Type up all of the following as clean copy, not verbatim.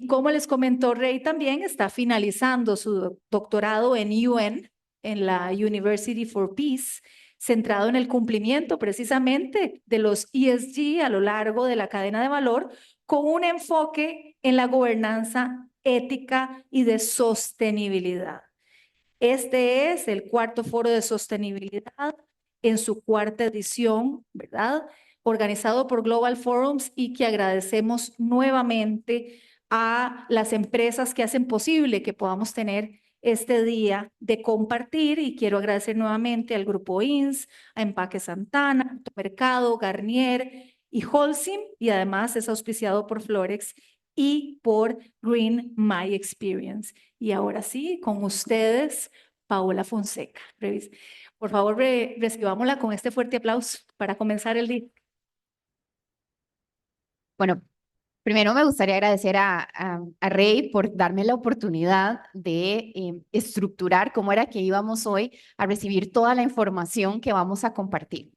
como les comentó Rey, también está finalizando su doctorado en UN, en la University for Peace, centrado en el cumplimiento precisamente de los ESG a lo largo de la cadena de valor, con un enfoque en la gobernanza ética y de sostenibilidad. Este es el cuarto foro de sostenibilidad en su cuarta edición, ¿verdad? Organizado por Global Forums y que agradecemos nuevamente a las empresas que hacen posible que podamos tener este día de compartir, y quiero agradecer nuevamente al Grupo INS, a Empaque Santana, Mercado, Garnier y Holcim, y además es auspiciado por Florex y por Green My Experience. Y ahora sí, con ustedes, Paola Fonseca. Por favor, recibámosla con este fuerte aplauso para comenzar el día. Bueno, primero me gustaría agradecer a Rey por darme la oportunidad de estructurar cómo era que íbamos hoy a recibir toda la información que vamos a compartir.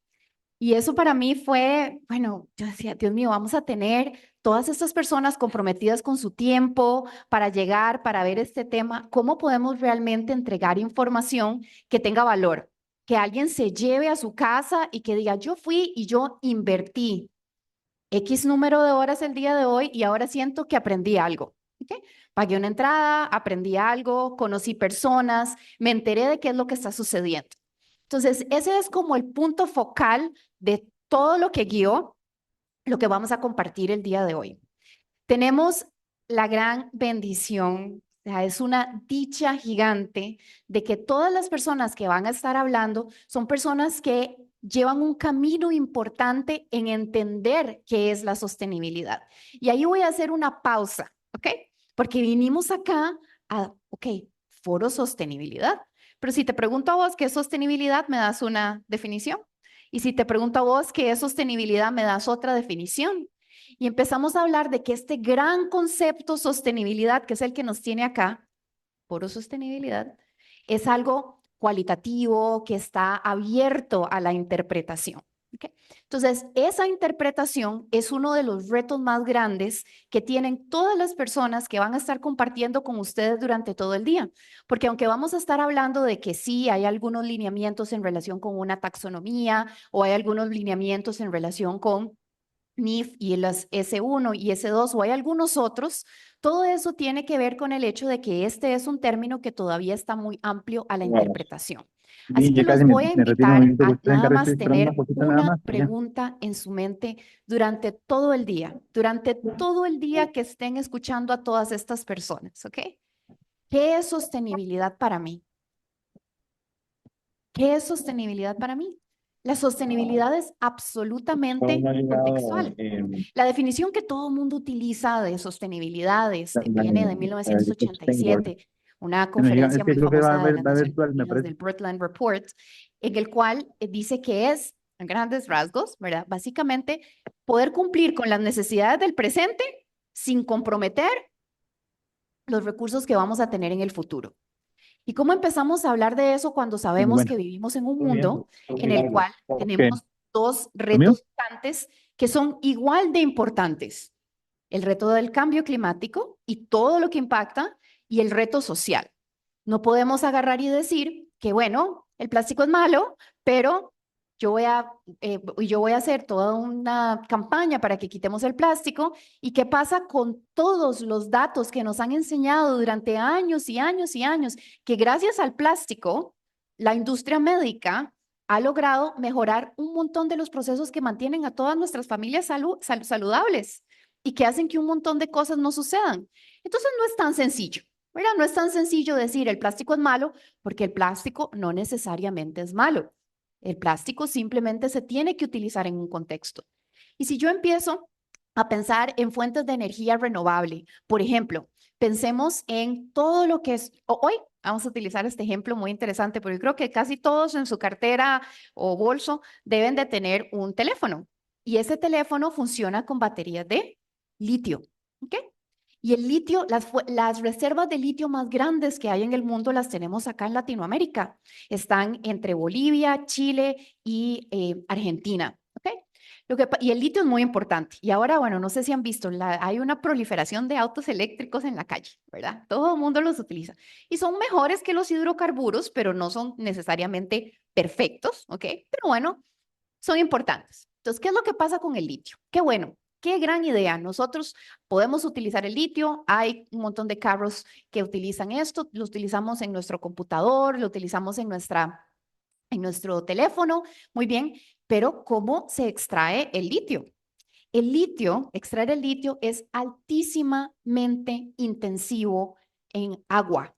Y eso para mí fue, bueno, yo decía, Dios mío, vamos a tener todas estas personas comprometidas con su tiempo para llegar, para ver este tema, ¿cómo podemos realmente entregar información que tenga valor? Que alguien se lleve a su casa y que diga, yo fui y yo invertí X número de horas el día de hoy y ahora siento que aprendí algo. ¿Okay? Pagué una entrada, aprendí algo, conocí personas, me enteré de qué es lo que está sucediendo. Entonces, ese es como el punto focal de todo lo que guió lo que vamos a compartir el día de hoy. Tenemos la gran bendición, o sea, es una dicha gigante de que todas las personas que van a estar hablando son personas que llevan un camino importante en entender qué es la sostenibilidad. Y ahí voy a hacer una pausa, ¿ok? Porque vinimos acá a, ok, foro sostenibilidad. Pero si te pregunto a vos qué es sostenibilidad, me das una definición. Y si te pregunto a vos qué es sostenibilidad, me das otra definición. Y empezamos a hablar de que este gran concepto sostenibilidad, que es el que nos tiene acá, foro sostenibilidad, es algo cualitativo que está abierto a la interpretación. ¿Okay? Entonces, esa interpretación es uno de los retos más grandes que tienen todas las personas que van a estar compartiendo con ustedes durante todo el día, porque aunque vamos a estar hablando de que sí hay algunos lineamientos en relación con una taxonomía o hay algunos lineamientos en relación con NIF y las S1 y S2 o hay algunos otros, todo eso tiene que ver con el hecho de que este es un término que todavía está muy amplio a la interpretación. Así Bien, que ya los casi voy a me retiro un invitar momento, a estoy en nada carrera, más estoy esperando una tener cosita nada una más y ya. pregunta en su mente durante todo el día que estén escuchando a todas estas personas, ¿ok? ¿Qué es sostenibilidad para mí? ¿Qué es sostenibilidad para mí? La sostenibilidad es absolutamente Aún no ha llegado contextual. La definición que todo el mundo utiliza de sostenibilidad viene de a ver, yo tengo, 1987, una bueno, conferencia es que muy creo que famosa de las va Naciones virtual, me Unidas parece. del Brundtland Report, en el cual dice que es, en grandes rasgos, ¿verdad? Básicamente, poder cumplir con las necesidades del presente sin comprometer los recursos que vamos a tener en el futuro. ¿Y cómo empezamos a hablar de eso cuando sabemos Bueno, que vivimos en un muy bien. mundo en el cual ¿Qué? tenemos dos ¿Lo mío? retos gigantes que son igual de importantes? El reto del cambio climático y todo lo que impacta, y el reto social. No podemos agarrar y decir que, bueno, el plástico es malo, pero yo voy a hacer toda una campaña para que quitemos el plástico. ¿Y qué pasa con todos los datos que nos han enseñado durante años y años y años? Que gracias al plástico, la industria médica ha logrado mejorar un montón de los procesos que mantienen a todas nuestras familias saludables y que hacen que un montón de cosas no sucedan. Entonces no es tan sencillo, ¿verdad? No es tan sencillo decir el plástico es malo, porque el plástico no necesariamente es malo. El plástico simplemente se tiene que utilizar en un contexto. Y si yo empiezo a pensar en fuentes de energía renovable, por ejemplo, pensemos en todo lo que es, hoy vamos a utilizar este ejemplo muy interesante, porque creo que casi todos en su cartera o bolso deben de tener un teléfono. Y ese teléfono funciona con baterías de litio. ¿Ok? Y el litio, las reservas de litio más grandes que hay en el mundo las tenemos acá en Latinoamérica. Están entre Bolivia, Chile y Argentina. ¿Ok? Y el litio es muy importante. Y ahora, bueno, no sé si han visto, hay una proliferación de autos eléctricos en la calle, ¿verdad? Todo el mundo los utiliza. Y son mejores que los hidrocarburos, pero no son necesariamente perfectos, ¿ok? Pero bueno, son importantes. Entonces, ¿qué es lo que pasa con el litio? Qué bueno, qué gran idea. Nosotros podemos utilizar el litio. Hay un montón de carros que utilizan esto. Lo utilizamos en nuestro computador, lo utilizamos en nuestro teléfono. Muy bien, pero ¿cómo se extrae el litio? Extraer el litio es altísimamente intensivo en agua,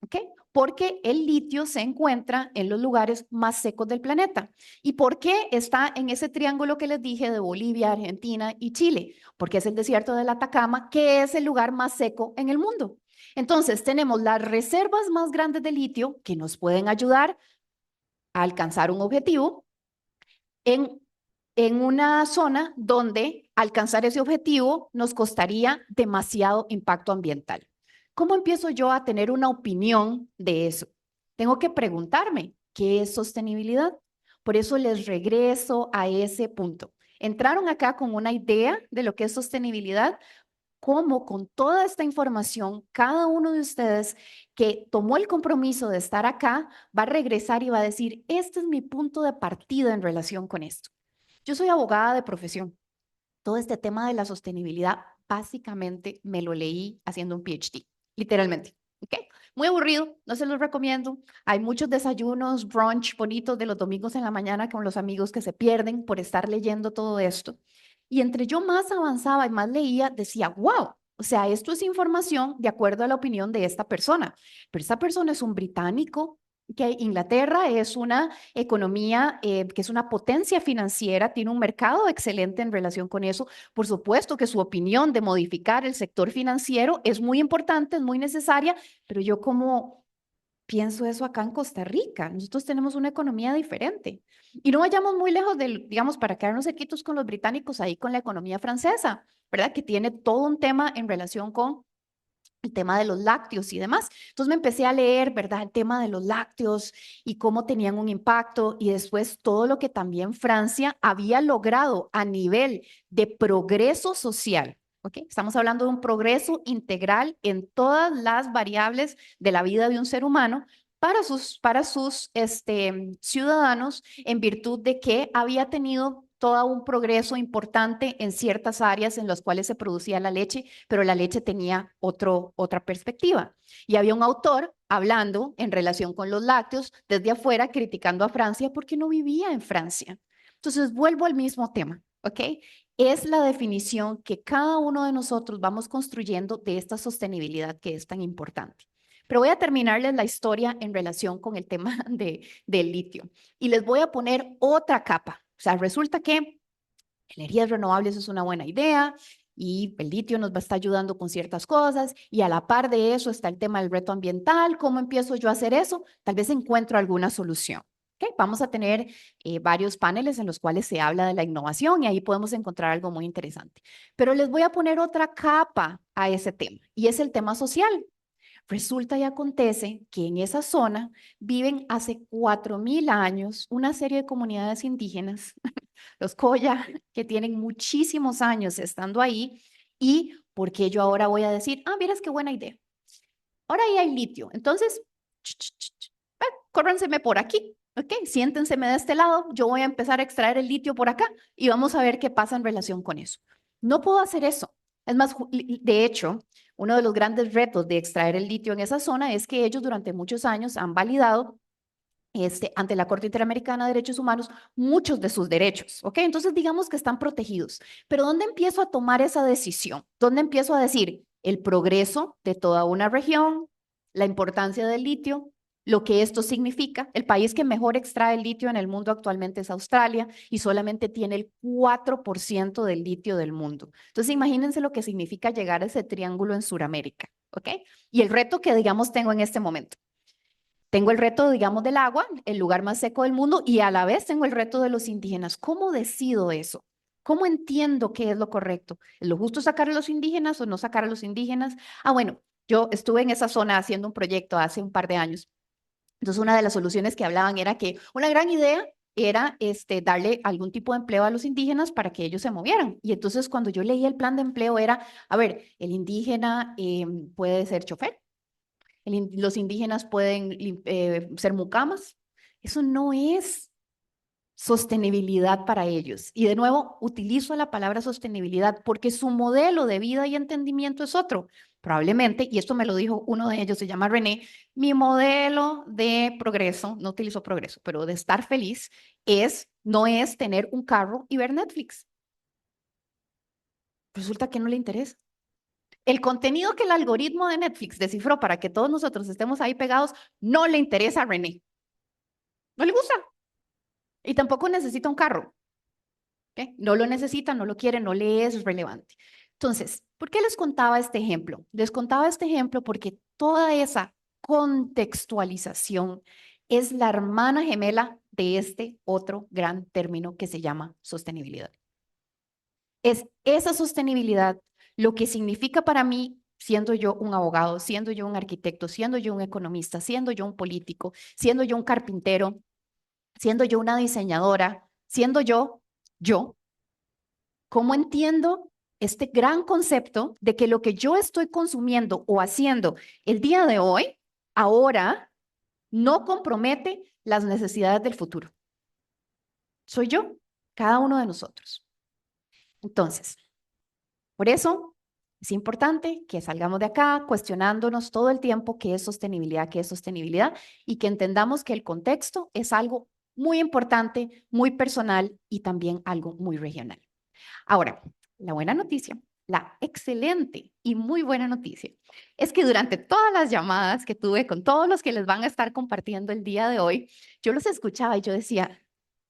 ¿ok? Porque el litio se encuentra en los lugares más secos del planeta. ¿Y por qué está en ese triángulo que les dije de Bolivia, Argentina y Chile? Porque es el desierto del Atacama, que es el lugar más seco en el mundo. Entonces, tenemos las reservas más grandes de litio que nos pueden ayudar a alcanzar un objetivo en, en una zona donde alcanzar ese objetivo nos costaría demasiado impacto ambiental. ¿Cómo empiezo yo a tener una opinión de eso? Tengo que preguntarme, ¿qué es sostenibilidad? Por eso les regreso a ese punto. Entraron acá con una idea de lo que es sostenibilidad, cómo con toda esta información, cada uno de ustedes que tomó el compromiso de estar acá va a regresar y va a decir, este es mi punto de partida en relación con esto. Yo soy abogada de profesión. Todo este tema de la sostenibilidad básicamente me lo leí haciendo un PhD, literalmente. ¿Ok? Muy aburrido, no se los recomiendo. Hay muchos desayunos, brunch bonitos de los domingos en la mañana con los amigos que se pierden por estar leyendo todo esto. Y entre yo más avanzaba y más leía, decía, wow, o sea, esto es información de acuerdo a la opinión de esta persona. Pero esta persona es un británico, que Inglaterra es una economía que es una potencia financiera, tiene un mercado excelente en relación con eso. Por supuesto que su opinión de modificar el sector financiero es muy importante, es muy necesaria, pero yo como pienso eso acá en Costa Rica. Nosotros tenemos una economía diferente. Y no vayamos muy lejos del, digamos, para quedarnos sequitos con los británicos ahí con la economía francesa, ¿verdad? Que tiene todo un tema en relación con el tema de los lácteos y demás. Entonces me empecé a leer, ¿verdad? El tema de los lácteos y cómo tenían un impacto y después todo lo que también Francia había logrado a nivel de progreso social. ¿Ok? Estamos hablando de un progreso integral en todas las variables de la vida de un ser humano para sus ciudadanos en virtud de que había tenido todo un progreso importante en ciertas áreas en las cuales se producía la leche, pero la leche tenía otra perspectiva. Y había un autor hablando en relación con los lácteos desde afuera, criticando a Francia porque no vivía en Francia. Entonces, vuelvo al mismo tema, ¿ok? Es la definición que cada uno de nosotros vamos construyendo de esta sostenibilidad que es tan importante. Pero voy a terminarles la historia en relación con el tema del litio. Y les voy a poner otra capa. O sea, resulta que energías renovables es una buena idea y el litio nos va a estar ayudando con ciertas cosas y a la par de eso está el tema del reto ambiental. ¿Cómo empiezo yo a hacer eso? Tal vez encuentro alguna solución. ¿Okay? Vamos a tener varios paneles en los cuales se habla de la innovación y ahí podemos encontrar algo muy interesante. Pero les voy a poner otra capa a ese tema y es el tema social. Resulta y acontece que en esa zona viven hace 4.000 años una serie de comunidades indígenas, los Coya, que tienen muchísimos años estando ahí. ¿Y por qué yo ahora voy a decir, miras qué buena idea? Ahora ahí hay litio. Entonces, córranseme por aquí, ¿ok? Siéntenseme de este lado, yo voy a empezar a extraer el litio por acá y vamos a ver qué pasa en relación con eso. No puedo hacer eso. Es más, de hecho, uno de los grandes retos de extraer el litio en esa zona es que ellos durante muchos años han validado ante la Corte Interamericana de Derechos Humanos muchos de sus derechos, ¿ok? Entonces digamos que están protegidos. Pero ¿dónde empiezo a tomar esa decisión? ¿Dónde empiezo a decir el progreso de toda una región, la importancia del litio, lo que esto significa? El país que mejor extrae el litio en el mundo actualmente es Australia y solamente tiene el 4% del litio del mundo. Entonces imagínense lo que significa llegar a ese triángulo en Sudamérica, ¿ok? Y el reto que, digamos, tengo en este momento. Tengo el reto, digamos, del agua, el lugar más seco del mundo, y a la vez tengo el reto de los indígenas. ¿Cómo decido eso? ¿Cómo entiendo qué es lo correcto? ¿Es lo justo sacar a los indígenas o no sacar a los indígenas? Bueno, yo estuve en esa zona haciendo un proyecto hace un par de años. Entonces, una de las soluciones que hablaban era que una gran idea era darle algún tipo de empleo a los indígenas para que ellos se movieran. Y entonces cuando yo leí el plan de empleo era, a ver, el indígena puede ser chofer, los indígenas pueden ser mucamas. Eso no es sostenibilidad para ellos. Y de nuevo, utilizo la palabra sostenibilidad porque su modelo de vida y entendimiento es otro. Probablemente, y esto me lo dijo uno de ellos, se llama René, mi modelo de progreso, no utilizo progreso, pero de estar feliz, no es tener un carro y ver Netflix. Resulta que no le interesa. El contenido que el algoritmo de Netflix descifró para que todos nosotros estemos ahí pegados, no le interesa a René. No le gusta. Y tampoco necesita un carro. ¿Okay? No lo necesita, no lo quiere, no le es relevante. Entonces, ¿por qué les contaba este ejemplo? Les contaba este ejemplo porque toda esa contextualización es la hermana gemela de este otro gran término que se llama sostenibilidad. Es esa sostenibilidad lo que significa para mí, siendo yo un abogado, siendo yo un arquitecto, siendo yo un economista, siendo yo un político, siendo yo un carpintero, siendo yo una diseñadora, siendo yo, ¿cómo entiendo este gran concepto de que lo que yo estoy consumiendo o haciendo el día de hoy, ahora, no compromete las necesidades del futuro? Soy yo, cada uno de nosotros. Entonces, por eso es importante que salgamos de acá cuestionándonos todo el tiempo qué es sostenibilidad, y que entendamos que el contexto es algo muy importante, muy personal y también algo muy regional. Ahora, la buena noticia, la excelente y muy buena noticia, es que durante todas las llamadas que tuve con todos los que les van a estar compartiendo el día de hoy, yo los escuchaba y yo decía,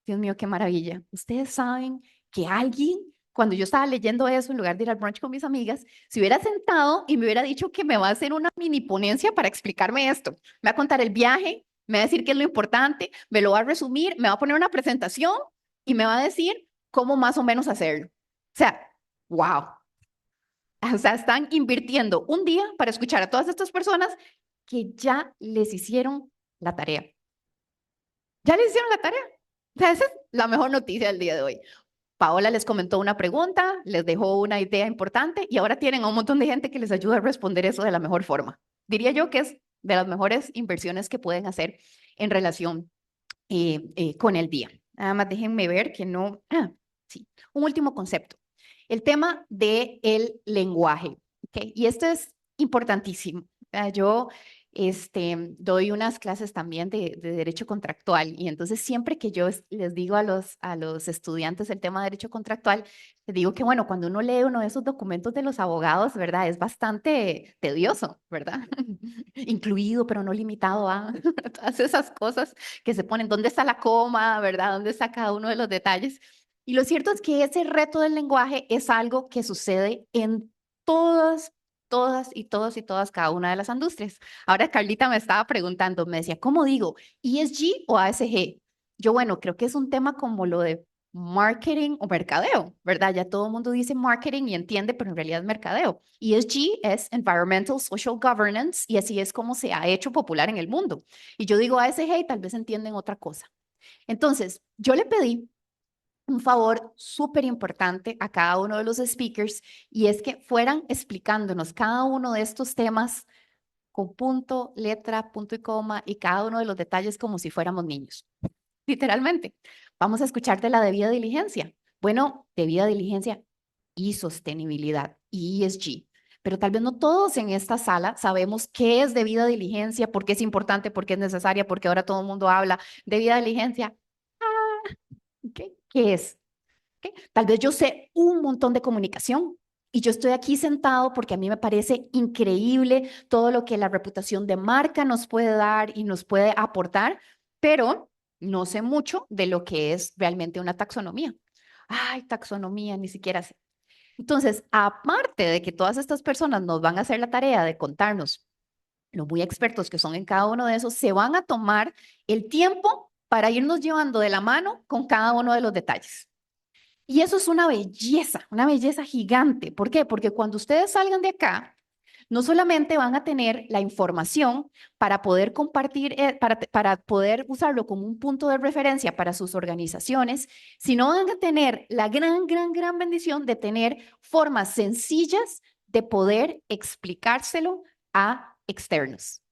Dios mío, qué maravilla. Ustedes saben que alguien, cuando yo estaba leyendo eso, en lugar de ir al brunch con mis amigas, se hubiera sentado y me hubiera dicho que me va a hacer una mini ponencia para explicarme esto. Me va a contar el viaje, me va a decir qué es lo importante, me lo va a resumir, me va a poner una presentación y me va a decir cómo más o menos hacerlo. O sea, wow. O sea, están invirtiendo un día para escuchar a todas estas personas que ya les hicieron la tarea. Ya les hicieron la tarea. O sea, esa es la mejor noticia del día de hoy. Paola les comentó una pregunta, les dejó una idea importante y ahora tienen a un montón de gente que les ayuda a responder eso de la mejor forma. Diría yo que es de las mejores inversiones que pueden hacer en relación con el día. Nada más déjenme ver que no... sí, un último concepto. El tema del lenguaje. ¿Okay? Y esto es importantísimo. Yo doy unas clases también de derecho contractual y entonces siempre que yo les digo a los estudiantes el tema de derecho contractual, les digo que bueno, cuando uno lee uno de esos documentos de los abogados, ¿verdad? Es bastante tedioso, ¿verdad? Incluido, pero no limitado a todas esas cosas que se ponen, ¿dónde está la coma, ¿verdad? ¿Dónde está cada uno de los detalles? Y lo cierto es que ese reto del lenguaje es algo que sucede en todas cada una de las industrias. Ahora Carlita me estaba preguntando, me decía, ¿cómo digo? ¿ESG o ASG? Yo, bueno, creo que es un tema como lo de marketing o mercadeo, ¿verdad? Ya todo el mundo dice marketing y entiende, pero en realidad es mercadeo. ESG es Environmental Social Governance y así es como se ha hecho popular en el mundo. Y yo digo ASG y tal vez entienden otra cosa. Entonces, yo le pedí un favor súper importante a cada uno de los speakers y es que fueran explicándonos cada uno de estos temas con punto, letra, punto y coma y cada uno de los detalles como si fuéramos niños. Literalmente. Vamos a escuchar de la debida diligencia. Bueno, debida diligencia y sostenibilidad, y ESG. Pero tal vez no todos en esta sala sabemos qué es debida diligencia, por qué es importante, por qué es necesaria, porque ahora todo el mundo habla debida diligencia. ¿Okay? ¿Qué es? ¿Okay? Tal vez yo sé un montón de comunicación y yo estoy aquí sentado porque a mí me parece increíble todo lo que la reputación de marca nos puede dar y nos puede aportar, pero no sé mucho de lo que es realmente una taxonomía. Ay, taxonomía, ni siquiera sé. Entonces, aparte de que todas estas personas nos van a hacer la tarea de contarnos los muy expertos que son en cada uno de esos, se van a tomar el tiempo para irnos llevando de la mano con cada uno de los detalles. Y eso es una belleza gigante. ¿Por qué? Porque cuando ustedes salgan de acá, No solamente van a tener la información para poder compartir, para poder usarlo como un punto de referencia para sus organizaciones, sino van a tener la gran bendición de tener formas sencillas de poder explicárselo a externos.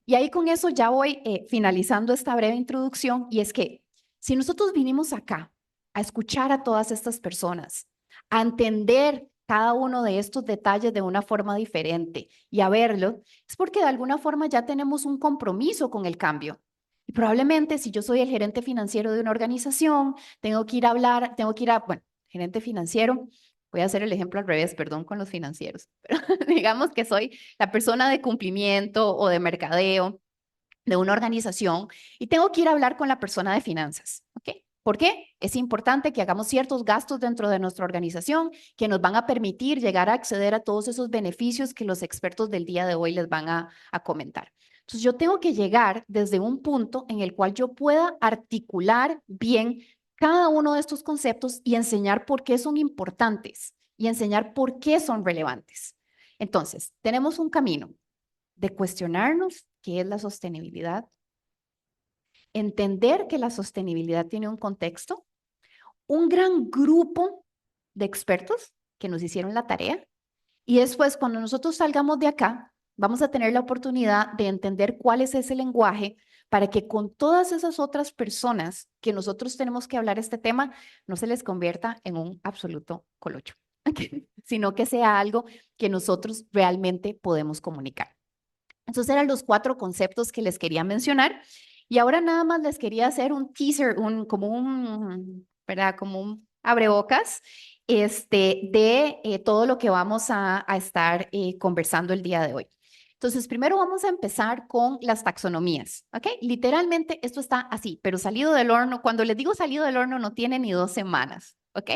Y ahí con eso ya voy finalizando esta breve introducción, y es que si nosotros vinimos acá a escuchar a todas estas personas, a entender cada uno de estos detalles de una forma diferente y a verlo, es porque de alguna forma ya tenemos un compromiso con el cambio. Y probablemente si yo soy el gerente financiero de una organización, tengo que ir a, bueno, gerente financiero, voy a hacer el ejemplo al revés, perdón con los financieros, pero digamos que soy la persona de cumplimiento o de mercadeo de una organización y tengo que ir a hablar con la persona de finanzas, ¿ok? ¿Por qué? Es importante que hagamos ciertos gastos dentro de nuestra organización que nos van a permitir llegar a acceder a todos esos beneficios que los expertos del día de hoy les van a comentar. Entonces, yo tengo que llegar desde un punto en el cual yo pueda articular bien cada uno de estos conceptos y enseñar por qué son importantes y enseñar por qué son relevantes. Entonces, tenemos un camino de cuestionarnos qué es la sostenibilidad, entender que la sostenibilidad tiene un contexto, un gran grupo de expertos que nos hicieron la tarea, y después cuando nosotros salgamos de acá, vamos a tener la oportunidad de entender cuál es ese lenguaje para que con todas esas otras personas que nosotros tenemos que hablar este tema, no se les convierta en un absoluto colocho, sino que sea algo que nosotros realmente podemos comunicar. Esos eran los 4 conceptos que les quería mencionar. Y ahora nada más les quería hacer un teaser, ¿verdad? Como un abrebocas de todo lo que vamos a estar conversando el día de hoy. Entonces, primero vamos a empezar con las taxonomías, ¿ok? Literalmente esto está así, pero salido del horno. Cuando les digo salido del horno, no tiene ni 2 semanas, ¿ok?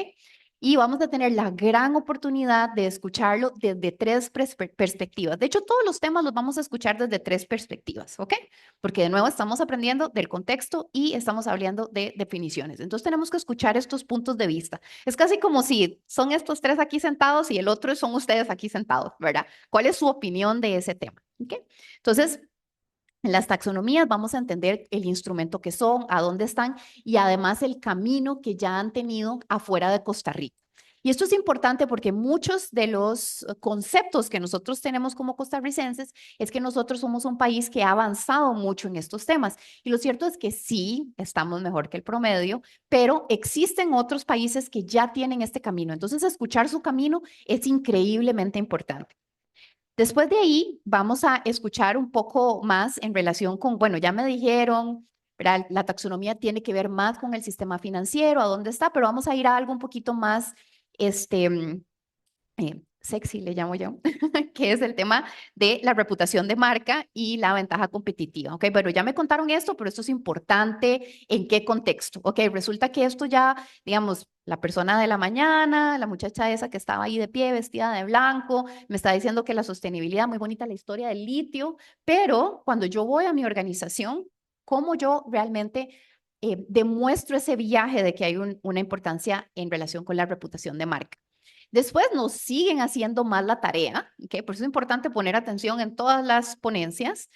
Y vamos a tener la gran oportunidad de escucharlo desde 3 perspectivas. De hecho, todos los temas los vamos a escuchar desde 3 perspectivas, ¿ok? Porque de nuevo estamos aprendiendo del contexto y estamos hablando de definiciones. Entonces tenemos que escuchar estos puntos de vista. Es casi como si son estos 3 aquí sentados y el otro son ustedes aquí sentados, ¿verdad? ¿Cuál es su opinión de ese tema? ¿Ok? Entonces, en las taxonomías vamos a entender el instrumento que son, a dónde están y además el camino que ya han tenido afuera de Costa Rica. Y esto es importante porque muchos de los conceptos que nosotros tenemos como costarricenses es que nosotros somos un país que ha avanzado mucho en estos temas. Y lo cierto es que sí, estamos mejor que el promedio, pero existen otros países que ya tienen este camino. Entonces, escuchar su camino es increíblemente importante. Después de ahí, vamos a escuchar un poco más en relación con, bueno, ya me dijeron, ¿verdad? La taxonomía tiene que ver más con el sistema financiero, a dónde está, pero vamos a ir a algo un poquito más, sexy, le llamo yo, que es el tema de la reputación de marca y la ventaja competitiva, ¿ok? Pero ya me contaron esto, pero esto es importante, ¿en qué contexto? ¿Ok? Resulta que esto ya, digamos, la persona de la mañana, la muchacha esa que estaba ahí de pie, vestida de blanco, me está diciendo que la sostenibilidad, muy bonita la historia del litio, pero cuando yo voy a mi organización, ¿cómo yo realmente demuestro ese viaje de que hay una importancia en relación con la reputación de marca? Después nos siguen haciendo más la tarea, ¿okay? Por eso es importante poner atención en todas las ponencias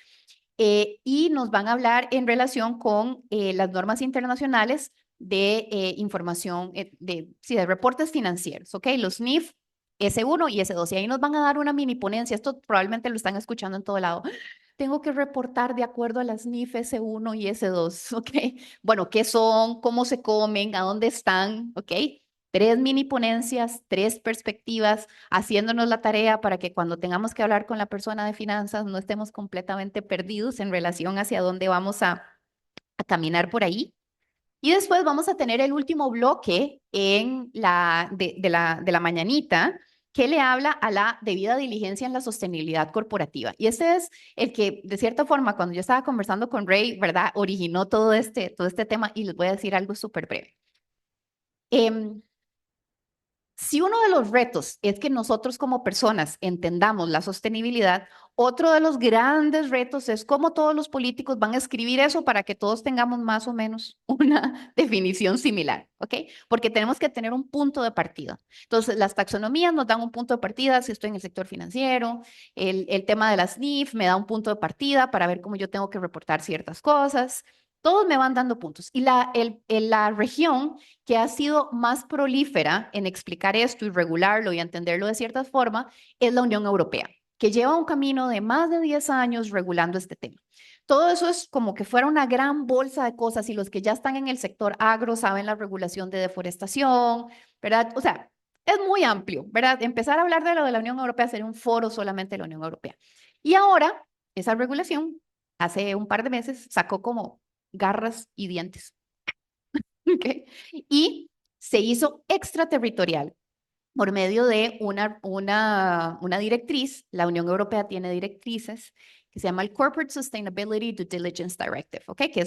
y nos van a hablar en relación con las normas internacionales de información, de reportes financieros, ¿ok? Los NIF S1 y S2. Y ahí nos van a dar una mini ponencia. Esto probablemente lo están escuchando en todo lado. Tengo que reportar de acuerdo a las NIF S1 y S2, ¿ok? Bueno, ¿qué son? ¿Cómo se comen? ¿A dónde están? ¿Ok? 3 mini ponencias, 3 perspectivas, haciéndonos la tarea para que cuando tengamos que hablar con la persona de finanzas no estemos completamente perdidos en relación hacia dónde vamos a caminar por ahí. Y después vamos a tener el último bloque de la mañanita, que le habla a la debida diligencia en la sostenibilidad corporativa. Y este es el que, de cierta forma, cuando yo estaba conversando con Ray, ¿verdad? Originó todo este tema y les voy a decir algo súper breve. Si uno de los retos es que nosotros como personas entendamos la sostenibilidad, otro de los grandes retos es cómo todos los políticos van a escribir eso para que todos tengamos más o menos una definición similar, ¿ok? Porque tenemos que tener un punto de partida. Entonces, las taxonomías nos dan un punto de partida si estoy en el sector financiero, el tema de las NIF me da un punto de partida para ver cómo yo tengo que reportar ciertas cosas. Todos me van dando puntos. Y la región que ha sido más prolífera en explicar esto y regularlo y entenderlo de cierta forma es la Unión Europea, que lleva un camino de más de 10 años regulando este tema. Todo eso es como que fuera una gran bolsa de cosas y los que ya están en el sector agro saben la regulación de deforestación, ¿verdad? O sea, es muy amplio, ¿verdad? Empezar a hablar de lo de la Unión Europea sería un foro solamente de la Unión Europea. Y ahora, esa regulación, hace un par de meses, sacó como garras y dientes. ¿Okay? Y se hizo extraterritorial por medio de una directriz. La Unión Europea tiene directrices que se llama el Corporate Sustainability Due Diligence Directive, ¿ok? Que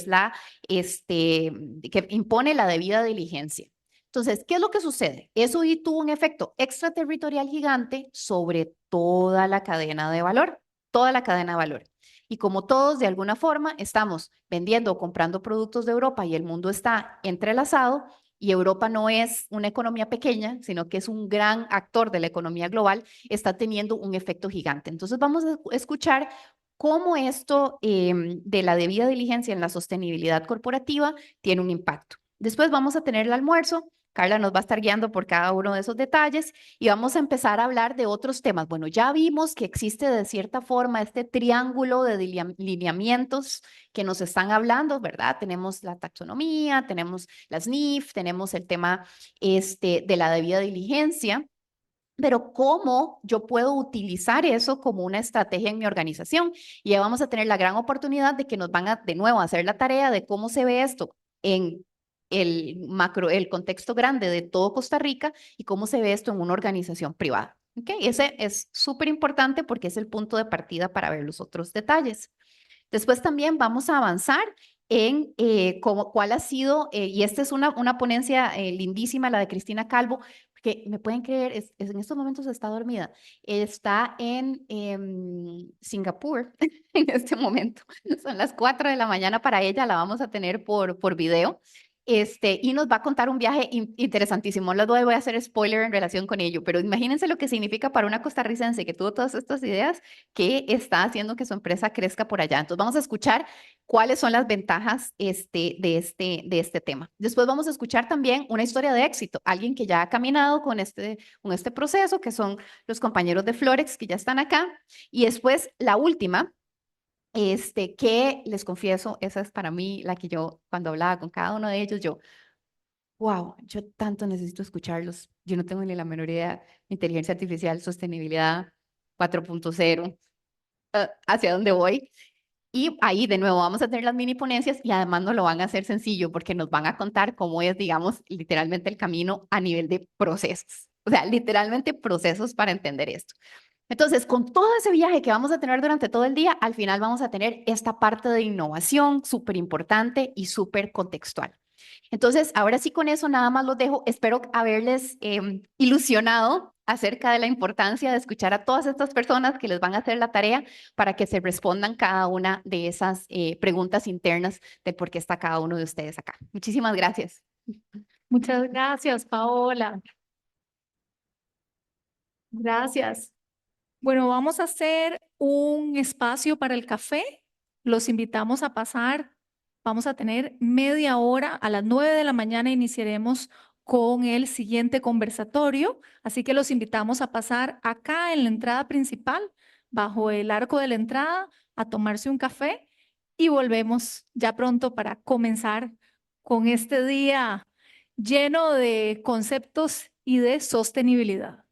es que impone la debida diligencia. Entonces, ¿qué es lo que sucede? Eso tuvo un efecto extraterritorial gigante sobre toda la cadena de valor, toda la cadena de valor. Y como todos de alguna forma estamos vendiendo o comprando productos de Europa y el mundo está entrelazado, y Europa no es una economía pequeña, sino que es un gran actor de la economía global, está teniendo un efecto gigante. Entonces vamos a escuchar cómo esto de la debida diligencia en la sostenibilidad corporativa tiene un impacto. Después vamos a tener el almuerzo. Carla nos va a estar guiando por cada uno de esos detalles y vamos a empezar a hablar de otros temas. Bueno, ya vimos que existe de cierta forma este triángulo de lineamientos que nos están hablando, ¿verdad? Tenemos la taxonomía, tenemos las NIF, tenemos el tema de la debida diligencia. Pero ¿cómo yo puedo utilizar eso como una estrategia en mi organización? Y ya vamos a tener la gran oportunidad de que nos van a de nuevo a hacer la tarea de cómo se ve esto en el contexto grande de todo Costa Rica y cómo se ve esto en una organización privada. ¿Okay? Ese es súper importante porque es el punto de partida para ver los otros detalles. Después también vamos a avanzar en cuál ha sido, y esta es una ponencia lindísima, la de Cristina Calvo, que me pueden creer, en estos momentos está dormida, está en Singapur en este momento, son las 4 de la mañana para ella, la vamos a tener por video. Y nos va a contar un viaje interesantísimo. No les voy a hacer spoiler en relación con ello, pero imagínense lo que significa para una costarricense que tuvo todas estas ideas, que está haciendo que su empresa crezca por allá. Entonces vamos a escuchar cuáles son las ventajas de este tema. Después vamos a escuchar también una historia de éxito, alguien que ya ha caminado con este proceso, que son los compañeros de Florex que ya están acá. Y después la última, que les confieso, esa es para mí la que yo, cuando hablaba con cada uno de ellos, wow, yo tanto necesito escucharlos. Yo no tengo ni la menor idea. Inteligencia artificial, sostenibilidad 4.0, hacia dónde voy. Y ahí de nuevo vamos a tener las mini ponencias y además nos lo van a hacer sencillo porque nos van a contar cómo es, digamos, literalmente el camino a nivel de procesos. O sea, literalmente procesos para entender esto. Entonces, con todo ese viaje que vamos a tener durante todo el día, al final vamos a tener esta parte de innovación súper importante y súper contextual. Entonces, ahora sí con eso nada más los dejo. Espero haberles ilusionado acerca de la importancia de escuchar a todas estas personas que les van a hacer la tarea para que se respondan cada una de esas preguntas internas de por qué está cada uno de ustedes acá. Muchísimas gracias. Muchas gracias, Paola. Gracias. Bueno, vamos a hacer un espacio para el café. Los invitamos a pasar. Vamos a tener media hora. A las 9 de la mañana iniciaremos con el siguiente conversatorio. Así que los invitamos a pasar acá en la entrada principal, bajo el arco de la entrada, a tomarse un café y volvemos ya pronto para comenzar con este día lleno de conceptos y de sostenibilidad.